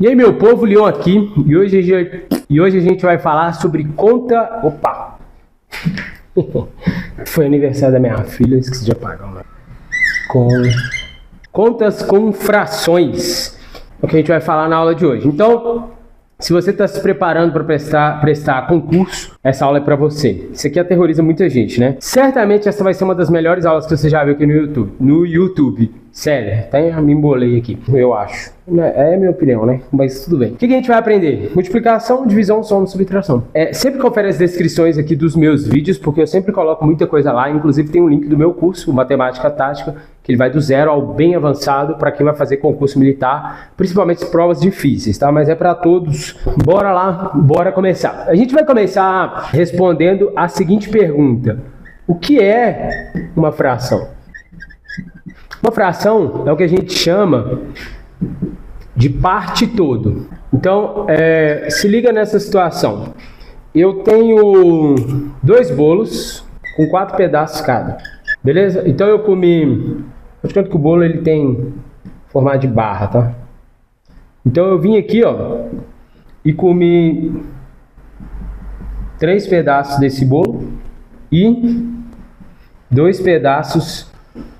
E aí, meu povo, Leon aqui, e hoje a gente vai falar sobre conta... Opa! Foi aniversário da minha filha, eu esqueci de apagar, né? Contas com frações, é o que a gente vai falar na aula de hoje. Então, se você está se preparando para prestar concurso, essa aula é para você. Isso aqui aterroriza muita gente, né? Certamente essa vai ser uma das melhores aulas que você já viu aqui no YouTube. Sério, até me embolei aqui, eu acho. É minha opinião, né? Mas tudo bem. O que a gente vai aprender? Multiplicação, divisão, soma, subtração. Sempre confere as descrições aqui dos meus vídeos, porque eu sempre coloco muita coisa lá. Inclusive tem um link do meu curso, Matemática Tática, que ele vai do zero ao bem avançado para quem vai fazer concurso militar, principalmente provas difíceis, tá? Mas é para todos. Bora lá, bora começar. A gente vai começar respondendo a seguinte pergunta: o que é uma fração? Uma fração é o que a gente chama de parte todo. Então, se liga nessa situação. Eu tenho 2 bolos com 4 pedaços cada. Beleza? Então eu comi... Eu te conto que o bolo ele tem formato de barra, tá? Então eu vim aqui, ó, e comi 3 pedaços desse bolo e 2 pedaços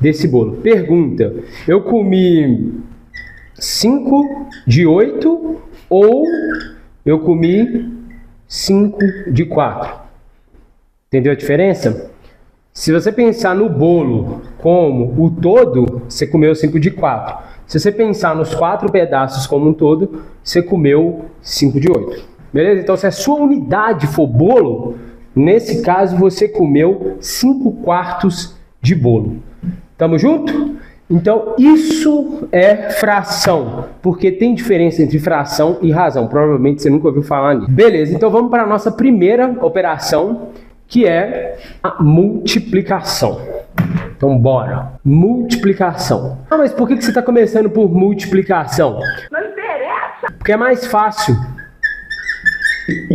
desse bolo. Pergunta: eu comi 5 de 8 ou eu comi 5 de 4? Entendeu a diferença? Se você pensar no bolo como o todo, você comeu 5 de 4. Se você pensar nos 4 pedaços como um todo, você comeu 5 de 8. Beleza? Então, se a sua unidade for bolo, nesse caso você comeu 5 quartos de bolo. Tamo junto? Então, isso é fração, porque tem diferença entre fração e razão. Provavelmente você nunca ouviu falar nisso. Beleza, então vamos para a nossa primeira operação, que é a multiplicação. Então, bora. Multiplicação. Ah, mas por que você está começando por multiplicação? Não interessa! Porque é mais fácil.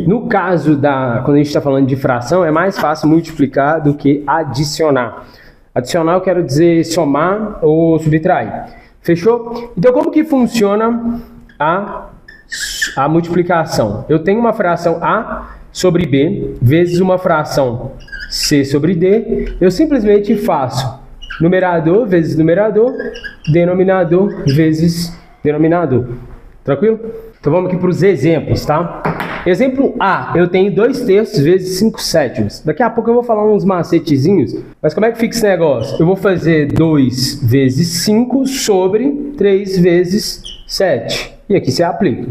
No caso quando a gente está falando de fração, é mais fácil multiplicar do que adicionar. Adicionar eu quero dizer somar ou subtrair. Fechou? Então como que funciona a multiplicação? Eu tenho uma fração A sobre B vezes uma fração C sobre D. Eu simplesmente faço numerador vezes numerador, denominador vezes denominador. Tranquilo? Então vamos aqui para os exemplos, tá? Exemplo A, eu tenho 2/3 vezes 5/7. Daqui a pouco eu vou falar uns macetezinhos, mas como é que fica esse negócio? Eu vou fazer 2 vezes 5 sobre 3 vezes 7. E aqui você aplica.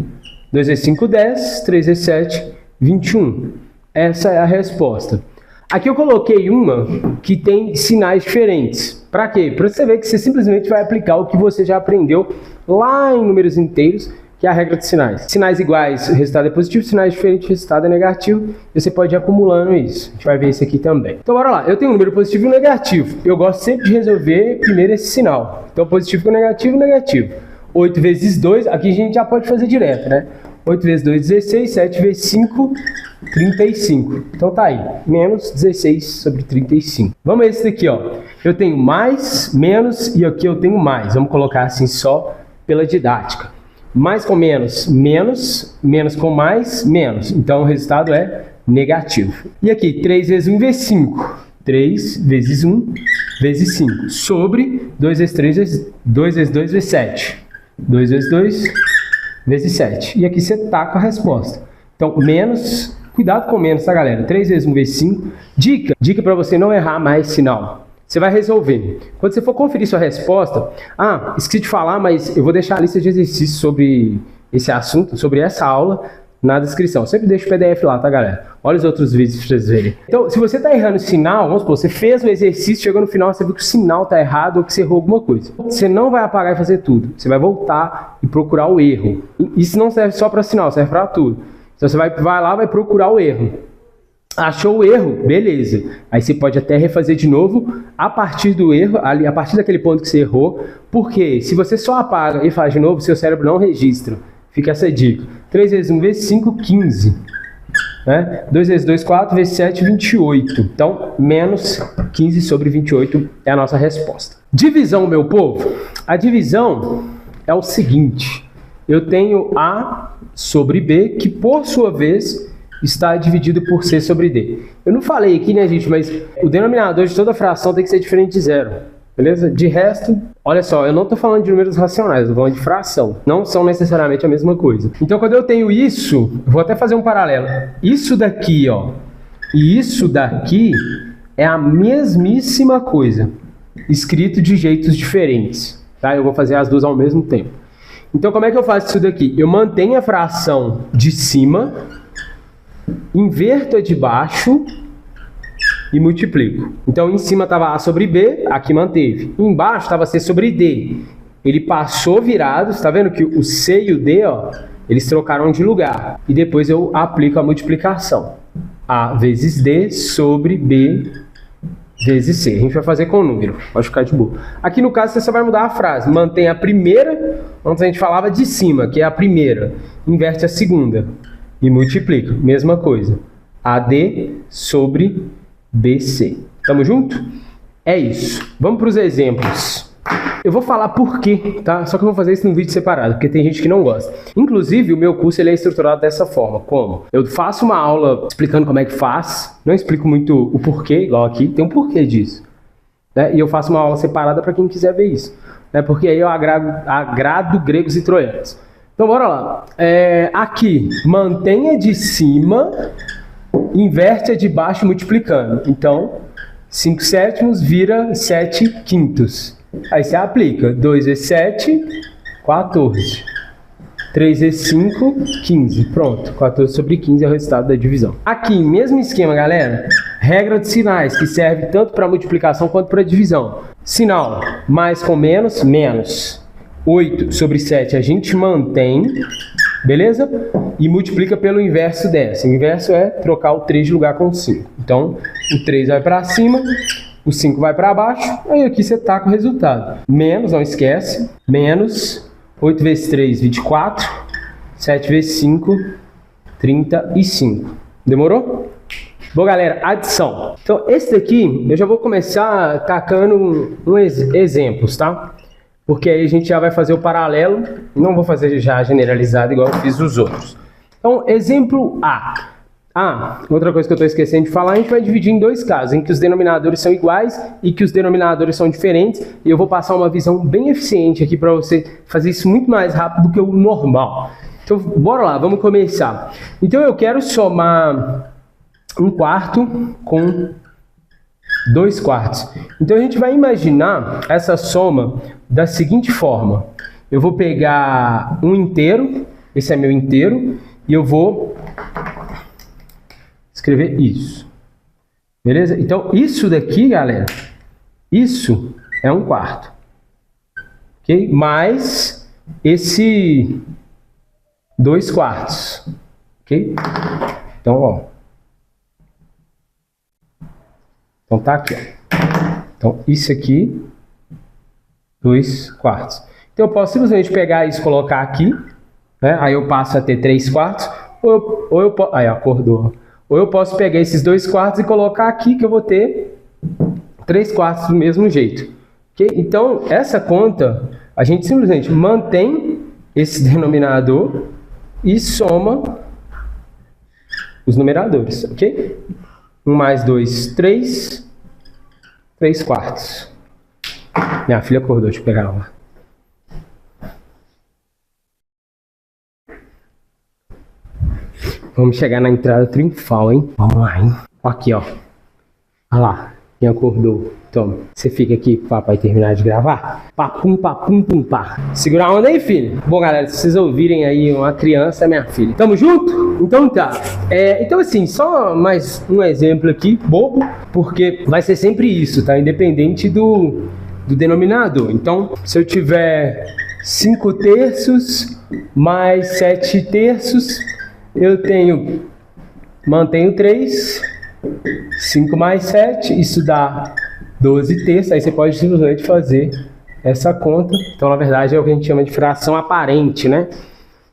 2 vezes 5, 10. 3 vezes 7, 21. Essa é a resposta. Aqui eu coloquei uma que tem sinais diferentes. Para quê? Para você ver que você simplesmente vai aplicar o que você já aprendeu lá em números inteiros, que é a regra de sinais. Sinais iguais, o resultado é positivo, sinais diferentes, o resultado é negativo. E você pode ir acumulando isso. A gente vai ver isso aqui também. Então, bora lá. Eu tenho um número positivo e um negativo. Eu gosto sempre de resolver primeiro esse sinal. Então, positivo com negativo, negativo. 8 vezes 2, aqui a gente já pode fazer direto, né? 8 vezes 2, 16. 7 vezes 5, 35. Então, tá aí. Menos 16 sobre 35. Vamos ver esse daqui, ó. Eu tenho mais, menos e aqui eu tenho mais. Vamos colocar assim só pela didática. Mais com menos, menos. Menos com mais, menos. Então, o resultado é negativo. E aqui, 3 vezes 1 vezes 5. 3 vezes 1 vezes 5. Sobre 2 vezes 3 vezes 2 vezes 2 vezes 7. 2 vezes 2 vezes 7. E aqui você tá com a resposta. Então, menos... Cuidado com menos, tá, galera? 3 vezes 1 vezes 5. Dica para você não errar mais sinal. Você vai resolver. Quando você for conferir sua resposta... Ah, esqueci de falar, mas eu vou deixar a lista de exercícios sobre esse assunto, sobre essa aula, na descrição. Sempre deixo o PDF lá, tá, galera? Olha os outros vídeos pra vocês verem. Então, se você tá errando o sinal, vamos supor, você fez o exercício, chegou no final, você viu que o sinal tá errado ou que você errou alguma coisa. Você não vai apagar e fazer tudo. Você vai voltar e procurar o erro. Isso não serve só para sinal, serve para tudo. Então, você vai lá, vai procurar o erro. Achou o erro? Beleza. Aí você pode até refazer de novo a partir do erro, ali, a partir daquele ponto que você errou. Porque se você só apaga e faz de novo, seu cérebro não registra. Fica essa dica. 3 vezes 1 vezes 5, 15. Né? 2 vezes 2, 4 vezes 7, 28. Então, menos 15 sobre 28 é a nossa resposta. Divisão, meu povo. A divisão é o seguinte. eu tenho A sobre B, que por sua vez está dividido por C sobre D. Eu não falei aqui, né, gente, mas o denominador de toda fração tem que ser diferente de zero. Beleza? De resto, olha só, eu não estou falando de números racionais, eu estou falando de fração. Não são necessariamente a mesma coisa. Então, quando eu tenho isso, eu vou até fazer um paralelo. Isso daqui, ó, e isso daqui é a mesmíssima coisa, escrito de jeitos diferentes. Tá? Eu vou fazer as duas ao mesmo tempo. Então, como é que eu faço isso daqui? Eu mantenho a fração de cima, inverto a de baixo e multiplico. Então, em cima estava A sobre B, aqui manteve. Embaixo estava C sobre D. Ele passou virados, está vendo que o C e o D, ó, eles trocaram de lugar. E depois eu aplico a multiplicação. A vezes D sobre B vezes C. A gente vai fazer com o número, pode ficar de boa. Aqui no caso você só vai mudar a frase. Mantém a primeira, antes a gente falava de cima, que é a primeira. Inverte a segunda e multiplica. Mesma coisa. AD sobre BC. Tamo junto? É isso. Vamos para os exemplos. Eu vou falar por quê, tá? Só que eu vou fazer isso num vídeo separado, porque tem gente que não gosta. Inclusive, o meu curso ele é estruturado dessa forma. Como? Eu faço uma aula explicando como é que faz. Não explico muito o porquê, igual aqui. Tem um porquê disso. Né? E eu faço uma aula separada para quem quiser ver isso. Né? Porque aí eu agrado gregos e troianos. Então, bora lá. Aqui, mantenha de cima, inverte a de baixo multiplicando. Então, 5 sétimos vira 7 quintos. Aí você aplica 2 vezes 7, 14. 3 vezes 5, 15. Pronto, 14 sobre 15 é o resultado da divisão. Aqui, mesmo esquema, galera. Regra de sinais, que serve tanto para multiplicação quanto para divisão. Sinal, mais com menos, menos. 8 sobre 7 a gente mantém, beleza? E multiplica pelo inverso dessa. O inverso é trocar o 3 de lugar com o 5. Então, o 3 vai para cima, o 5 vai para baixo, aí aqui você tá com o resultado. Menos, não esquece, menos 8 vezes 3, 24, 7 vezes 5, 35. Demorou? Bom, galera, adição. Então, esse daqui, eu já vou começar tacando exemplos, tá? Porque aí a gente já vai fazer o paralelo, não vou fazer já generalizado igual eu fiz os outros. Então, exemplo A. Outra coisa que eu estou esquecendo de falar, a gente vai dividir em dois casos, em que os denominadores são iguais e que os denominadores são diferentes, e eu vou passar uma visão bem eficiente aqui para você fazer isso muito mais rápido do que o normal. Então, bora lá, vamos começar. Então, eu quero somar 1/4 com 2/4. Então, a gente vai imaginar essa soma da seguinte forma. Eu vou pegar um inteiro, esse é meu inteiro, e eu vou escrever isso. Beleza? Então, isso daqui, galera, isso é 1/4. Ok? Mais esse 2/4. Ok? Então, ó. Então, tá aqui, ó. Então, isso aqui, 2/4. Então, eu posso simplesmente pegar isso e colocar aqui, né? Aí eu passo a ter 3/4, ou eu posso... Aí, acordou. Ou eu posso pegar esses 2/4 e colocar aqui, que eu vou ter 3/4 do mesmo jeito. Okay? Então, essa conta, a gente simplesmente mantém esse denominador e soma os numeradores. Ok? 1 mais 2, 3. 3/4. Minha filha acordou, deixa eu pegar ela. Vamos chegar na entrada triunfal, hein? Vamos lá, hein? Aqui, ó. Olha lá. Quem acordou? Toma. Você fica aqui pro papai terminar de gravar? Papum, papum, pum, pá. Segura a onda aí, filho. Bom, galera, se vocês ouvirem aí uma criança, é minha filha. Tamo junto? Então tá. Então, assim, só mais um exemplo aqui, bobo, porque vai ser sempre isso, tá? Independente do denominador. Então, se eu tiver 5 terços mais 7 terços... eu mantenho 3, 5 mais 7, isso dá 12 terços, aí você pode simplesmente fazer essa conta. Então, na verdade, é o que a gente chama de fração aparente, né?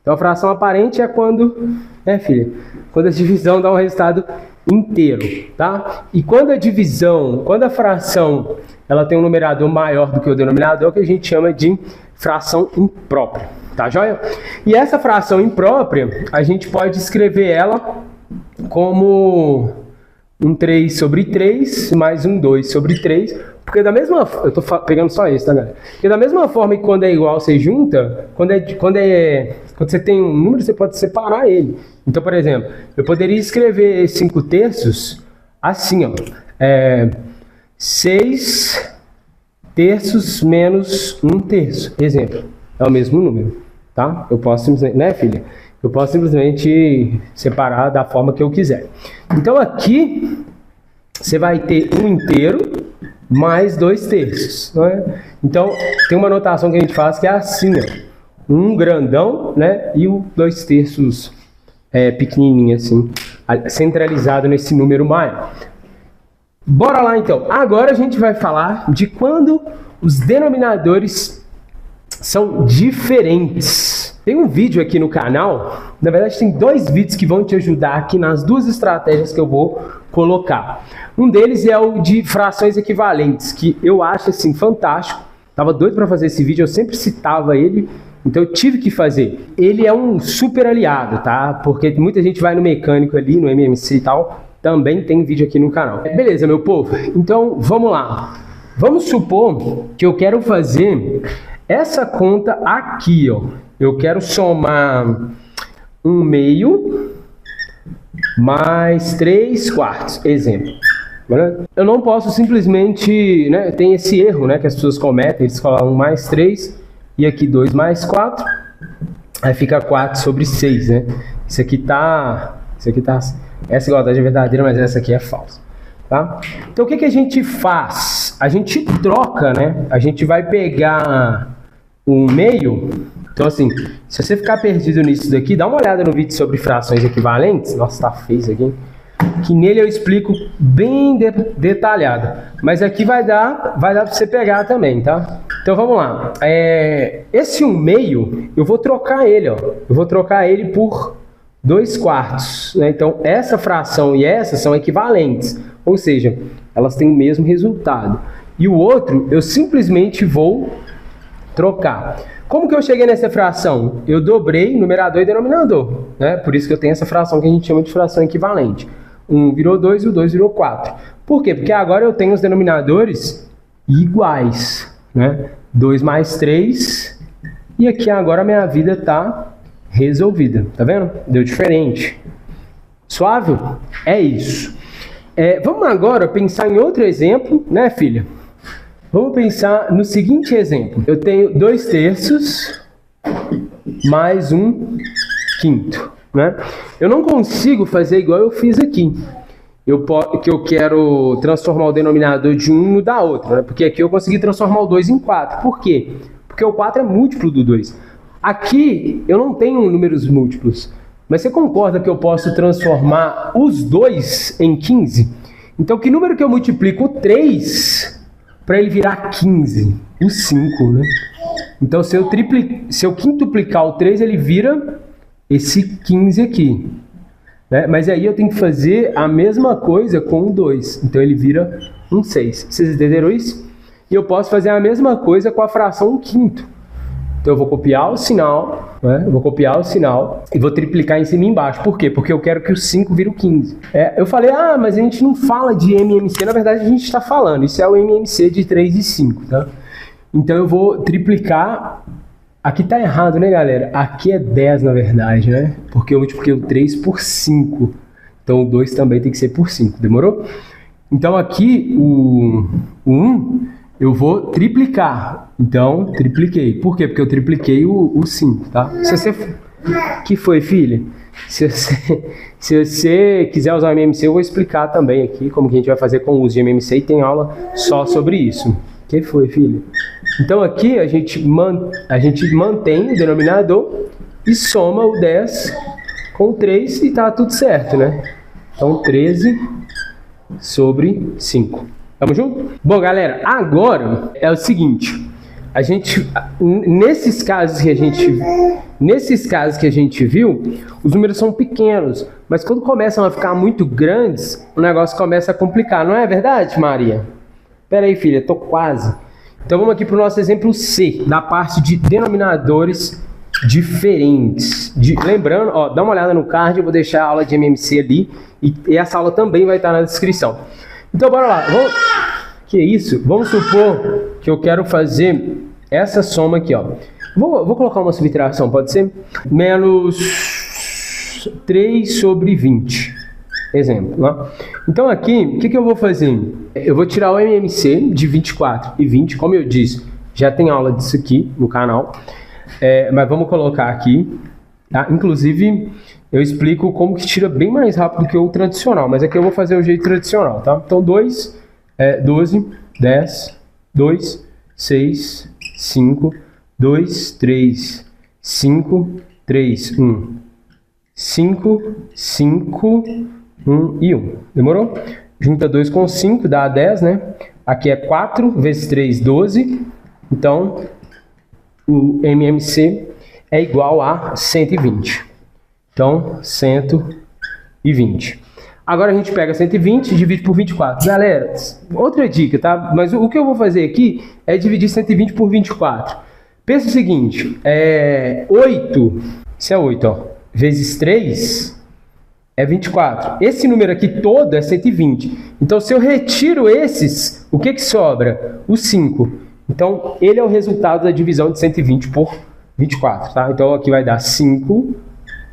Então, a fração aparente é quando, né, filha? Quando a divisão dá um resultado inteiro, tá? E quando a fração, ela tem um numerador maior do que o denominador, é o que a gente chama de fração imprópria, tá? tá joia? E essa fração imprópria, a gente pode escrever ela como um 3 sobre 3 mais um 2 sobre 3, porque da mesma... Eu tô pegando só isso, tá, galera? Porque da mesma forma que quando é igual você junta, quando você tem um número, você pode separar ele. Então, por exemplo, eu poderia escrever 5 terços assim, ó. 6 terços menos 1 terço. Exemplo. É o mesmo número, tá? Eu posso simplesmente... Né, filha? Eu posso simplesmente separar da forma que eu quiser. Então, aqui, você vai ter 1 inteiro mais 2 terços, não é? Então, tem uma notação que a gente faz que é assim, ó. 1 grandão, né? E o 2 terços pequenininho, assim, centralizado nesse número maior. Bora lá, então. Agora a gente vai falar de quando os denominadores são diferentes. Tem um vídeo aqui no canal, na verdade tem 2 vídeos que vão te ajudar aqui nas 2 estratégias que eu vou colocar. Um deles é o de frações equivalentes, que eu acho assim fantástico. Tava doido para fazer esse vídeo, eu sempre citava ele, então eu tive que fazer. Ele é um super aliado, tá? Porque muita gente vai no mecânico ali, no MMC e tal, também tem vídeo aqui no canal. Beleza, meu povo? Então vamos lá. Vamos supor que eu quero fazer essa conta aqui, ó. Eu quero somar 1 meio mais 3 quartos, exemplo. Eu não posso simplesmente, né, tem esse erro, né, que as pessoas cometem, eles falam 1 mais 3 e aqui 2 mais 4, aí fica 4 sobre 6, né? Essa igualdade é verdadeira, mas essa aqui é falsa, tá? Então o que a gente faz? A gente troca, né? A gente vai pegar 1 meio. Então, assim, se você ficar perdido nisso daqui, dá uma olhada no vídeo sobre frações equivalentes. Nossa, tá feio isso aqui. Que nele eu explico bem detalhado. Mas aqui vai dar para você pegar também, tá? Então, vamos lá. Esse 1 meio, eu vou trocar ele, ó. Eu vou trocar ele por 2 quartos, né? Então, essa fração e essa são equivalentes. Ou seja, elas têm o mesmo resultado. E o outro, eu simplesmente vou trocar. Como que eu cheguei nessa fração? Eu dobrei numerador e denominador, né? Por isso que eu tenho essa fração que a gente chama de fração equivalente. 1 virou 2 e o 2 virou 4. Por quê? Porque agora eu tenho os denominadores iguais, né? 2 mais 3. E aqui agora a minha vida está resolvida. Tá vendo? Deu diferente. Suave? É isso. Vamos agora pensar em outro exemplo, né, filha? Vamos pensar no seguinte exemplo. Eu tenho 2 terços mais 1 quinto, né? Eu não consigo fazer igual eu fiz aqui. Que eu quero transformar o denominador de um no da outra, né? Porque aqui eu consegui transformar o 2 em 4. Por quê? Porque o 4 é múltiplo do 2. Aqui eu não tenho números múltiplos. Mas você concorda que eu posso transformar os 2 em 15? Então que número que eu multiplico o 3... para ele virar 15, o 5, né? Então, se eu quintuplicar o 3, ele vira esse 15 aqui, né? Mas aí eu tenho que fazer a mesma coisa com o 2. Então, ele vira um 6. Vocês entenderam isso? E eu posso fazer a mesma coisa com a fração 1 quinto. Então, eu vou copiar o sinal, né? Eu vou copiar o sinal e vou triplicar em cima e embaixo. Por quê? Porque eu quero que o 5 vire o 15. Eu falei, mas a gente não fala de MMC. Na verdade, a gente está falando. Isso é o MMC de 3 e 5, tá? Então, eu vou triplicar. Aqui tá errado, né, galera? Aqui é 10, na verdade, né? Porque eu multipliquei o 3 por 5. Então, o 2 também tem que ser por 5. Demorou? Então, aqui, o 1... eu vou triplicar. Então, tripliquei. Por quê? Porque eu tripliquei o 5, tá? Se você... que foi, filha? Se você quiser usar o MMC, eu vou explicar também aqui como que a gente vai fazer com o uso de MMC e tem aula só sobre isso. Que foi, filha? Então, aqui a gente mantém o denominador e soma o 10 com o 3 e tá tudo certo, né? Então, 13 sobre 5. Tamo junto? Bom, galera, agora é o seguinte. Nesses casos que a gente viu, os números são pequenos, mas quando começam a ficar muito grandes, o negócio começa a complicar. Não é verdade, Maria? Pera aí, filha, tô quase. Então vamos aqui para o nosso exemplo C, da parte de denominadores diferentes. Lembrando, ó, dá uma olhada no card, eu vou deixar a aula de MMC ali e essa aula também vai estar na descrição. Então bora lá, que isso? Vamos supor que eu quero fazer essa soma aqui, ó. Vou colocar uma subtração, pode ser? Menos 3 sobre 20. Exemplo, né? Então aqui, o que eu vou fazer? Eu vou tirar o MMC de 24 e 20, como eu disse, já tem aula disso aqui no canal. Mas vamos colocar aqui, tá? Inclusive, eu explico como que tira bem mais rápido que o tradicional, mas aqui eu vou fazer o jeito tradicional, tá? Então 2, 12, 10, 2, 6, 5, 2, 3, 5, 3, 1, 5, 5, 1 e 1. Demorou? Junta 2 com 5, dá 10, né? Aqui é 4 vezes 3, 12. Então, o MMC é igual a 120. Então, 120. Agora a gente pega 120 e divide por 24. Galera, outra dica, tá? Mas o que eu vou fazer aqui é dividir 120 por 24. Pensa o seguinte, 8, isso é 8, ó, vezes 3 é 24. Esse número aqui todo é 120. Então, se eu retiro esses, o que sobra? O 5. Então, ele é o resultado da divisão de 120 por 24, tá? Então, aqui vai dar 5,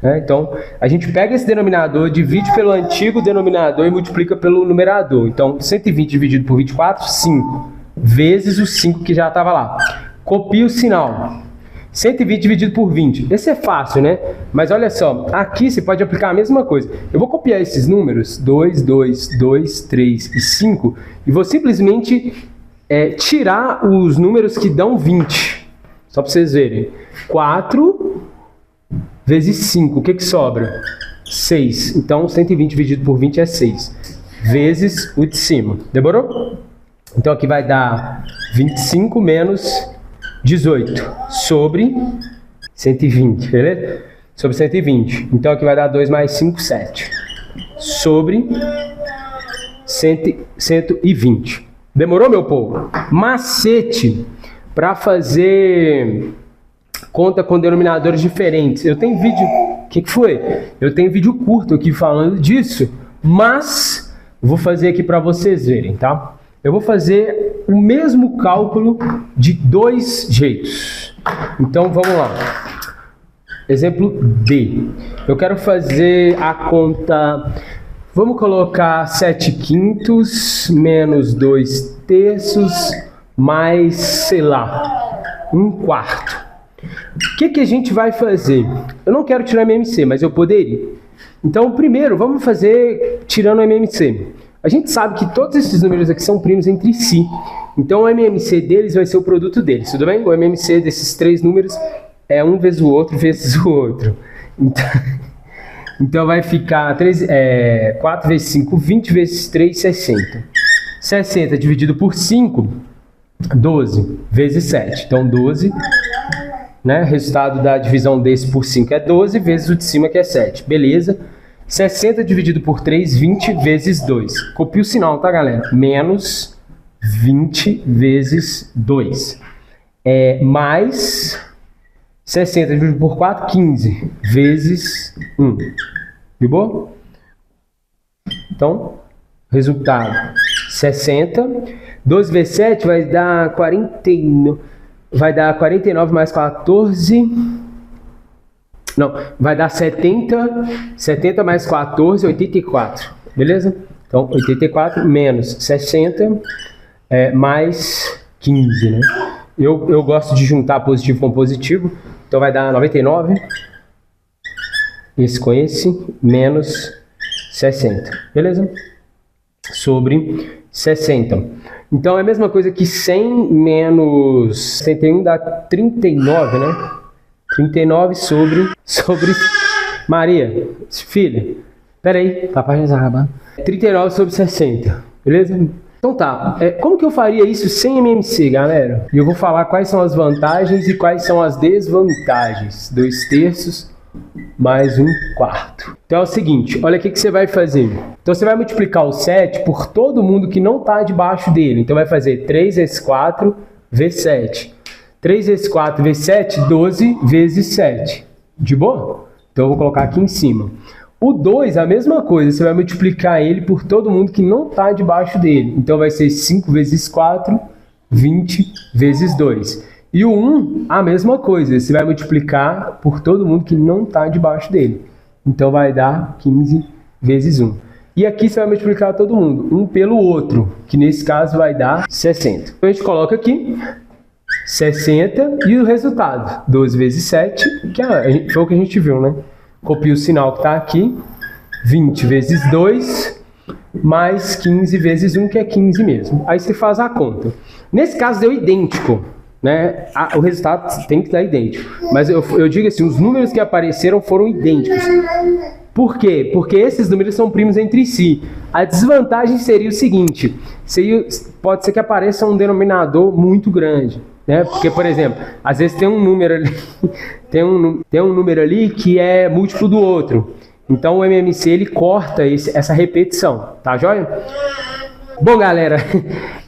né? Então, a gente pega esse denominador, divide pelo antigo denominador e multiplica pelo numerador. Então, 120 dividido por 24, 5, vezes o 5 que já estava lá. Copia o sinal. 120 dividido por 20. Esse é fácil, né? Mas olha só, aqui você pode aplicar a mesma coisa. Eu vou copiar esses números, 2, 2, 2, 3 e 5, e vou simplesmente tirar os números que dão 20. Só para vocês verem. 4 vezes 5, o que sobra? 6. Então, 120 dividido por 20 é 6. Vezes o de cima. Demorou? Então, aqui vai dar 25 menos 18 sobre 120, beleza? Sobre 120. Então, aqui vai dar 2 mais 5, 7. Sobre 120. Demorou, meu povo? Macete para fazer conta com denominadores diferentes. Eu tenho vídeo... O que foi? Eu tenho vídeo curto aqui falando disso, mas vou fazer aqui para vocês verem, tá? Eu vou fazer o mesmo cálculo de 2 jeitos. Então, vamos lá. Exemplo D. Eu quero fazer a conta... Vamos colocar 7/5 menos 2/3 mais, sei lá, 1/4. O que a gente vai fazer? Eu não quero tirar MMC, mas eu poderia. Então, primeiro, vamos fazer tirando o MMC. A gente sabe que todos esses números aqui são primos entre si. Então, o MMC deles vai ser o produto deles, tudo bem? O MMC desses 3 números é um vezes o outro vezes o outro. Então vai ficar 4 vezes 5, 20 vezes 3, 60. 60 dividido por 5, 12 vezes 7. Então, 12, né? Resultado da divisão desse por 5 é 12, vezes o de cima que é 7. Beleza? 60 dividido por 3, 20 vezes 2. Copia o sinal, tá, galera? Menos 20 vezes 2. Mais 60 dividido por 4, 15 vezes 1. De boa? Então, resultado 60. 12 vezes 7 vai dar 49. Vai dar 49 mais 14. Não, vai dar 70. 70 mais 14, 84. Beleza? Então, 84 menos 60 mais 15, né? Eu gosto de juntar positivo com positivo. Então, vai dar 99. Esse com esse, menos 60. Beleza? Sobre 60. Então, é a mesma coisa que 100 menos 61 dá 39, né? 39 sobre Maria, filha. Pera aí, papai já acabando. 39 sobre 60, beleza? Então tá, como que eu faria isso sem MMC, galera? E eu vou falar quais são as vantagens e quais são as desvantagens. 2/3 mais 1/4. Então é o seguinte, olha o que você vai fazer. Então você vai multiplicar o 7 por todo mundo que não está debaixo dele. Então vai fazer 3 vezes 4 vezes 7. 3 vezes 4 vezes 7, 12 vezes 7. De boa? Então eu vou colocar aqui em cima. O 2, a mesma coisa, você vai multiplicar ele por todo mundo que não está debaixo dele. Então vai ser 5 vezes 4, 20 vezes 2. E o 1, a mesma coisa, você vai multiplicar por todo mundo que não está debaixo dele. Então vai dar 15 vezes 1. E aqui você vai multiplicar todo mundo, um pelo outro, que nesse caso vai dar 60. Então a gente coloca aqui 60 e o resultado, 12 vezes 7, que foi o que a gente viu, né? Copia o sinal que está aqui, 20 vezes 2, mais 15 vezes 1, que é 15 mesmo. Aí você faz a conta. Nesse caso deu idêntico, né? O resultado tem que dar idêntico. Mas eu digo assim, os números que apareceram foram idênticos. Por quê? Porque esses números são primos entre si. A desvantagem seria o seguinte, pode ser que apareça um denominador muito grande. Né? Porque, por exemplo, às vezes tem um número ali, tem um número ali que é múltiplo do outro. Então o MMC ele corta essa repetição, tá joia? Bom, galera,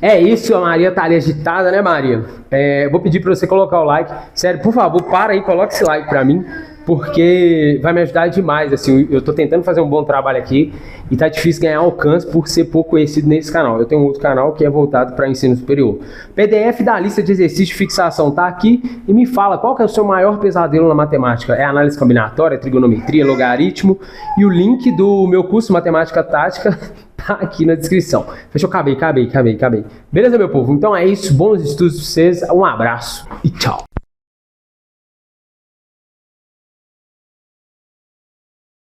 é isso. A Maria tá ali agitada, né, Maria? Vou pedir para você colocar o like. Sério, por favor, para aí, coloque esse like para mim, porque vai me ajudar demais. Assim, eu tô tentando fazer um bom trabalho aqui e tá difícil ganhar alcance por ser pouco conhecido nesse canal. Eu tenho um outro canal que é voltado para ensino superior. PDF da lista de exercícios de fixação tá aqui e me fala qual que é o seu maior pesadelo na matemática. É análise combinatória, trigonometria, logaritmo, e o link do meu curso Matemática Tática tá aqui na descrição. Fechou? Acabei. Beleza, meu povo? Então é isso. Bons estudos pra vocês. Um abraço e tchau.